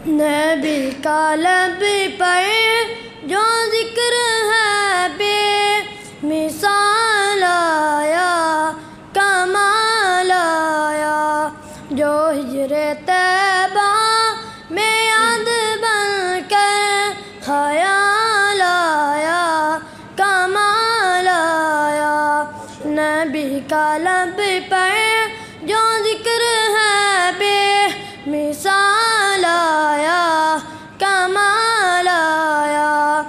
نبی کا لب پر جو ذکر ہے بے مثال آیا، کمال آیا، جو ہجر طیبہ میں یاد بن کر خیال آیا، کمال آیا۔ نبی کا لب پر جو ذکر ہے بے مثال آیا، کمال آیا۔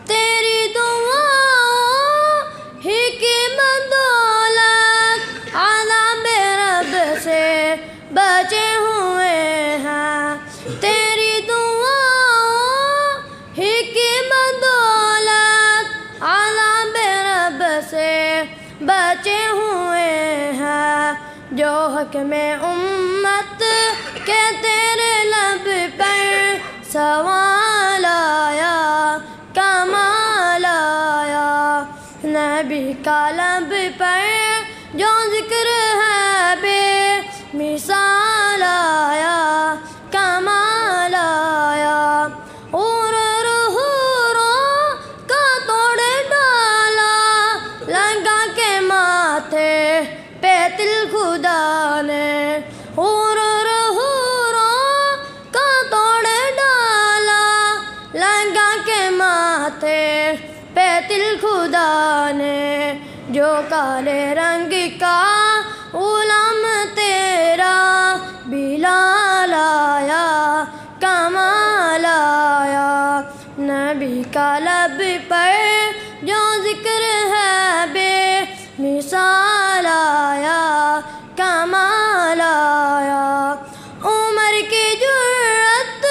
تیری دعاؤں ہی کی بدولت عذاب رب سے بچے ہوئے ہیں، تیری دعاؤں ہی کی بدولت عذاب رب سے بچے ہوئے ہیں۔ جو حکم امت کے تیرے لب پر سوال آیا، کمال آیا۔ نبی کا لب پر جو ذکر ہے بے مثال آیا، کمال آیا۔ حوروں کا توڑ ڈالا لگا کے ماتھے پہ تل خدا نے، حوروں کا توڑ ڈالا لگا کے ماتھے پہ تل خدا نے۔ جو کالے رنگ کا غلام تیرا بلال آیا، کمال آیا۔ نبی کا لب پر جو ذکر ہے بے مثال آیا، کمال آیا۔ عمر کی جرأت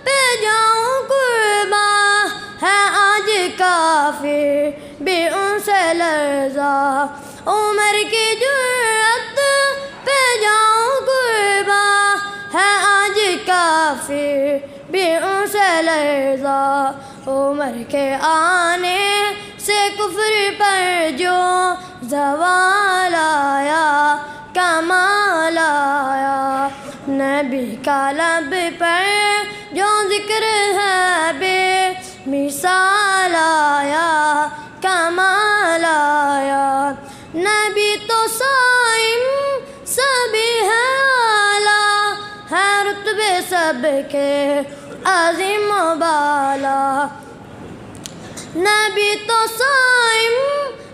پہ جاؤں قرباں ہے آج کافر بھی ان سے لرزاں، عمر کی جرأت پہ جاؤں قرباں ہے آج کافر بھی ان سے لرزاں۔ عمر کے آنے سے کفر پر جو زوال آیا، کمال آیا۔ نبی کا لب پر جو ذکر ہے بے مثال آیا، کمال آیا۔ نبی تو صائم سبھی ہے اعلیٰ، ہے رتبے سب کے عظیم و بالا۔ نبی تو صائم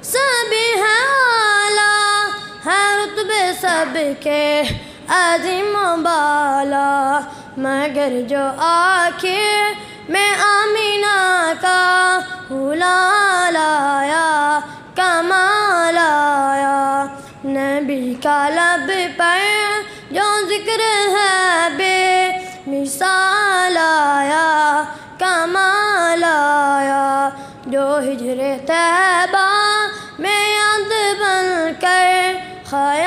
سبھی ہے اعلیٰ، ہے رتبے سب کے عظیم و بالا۔ مگر جو آخر میں آمینہ کا ہلال آیا، کمال آیا۔ نبی کا لب پر جو ذکر ہے بے مثال آیا، کمال آیا۔ جو ہجر طیبہ میں یاد بن کر خیال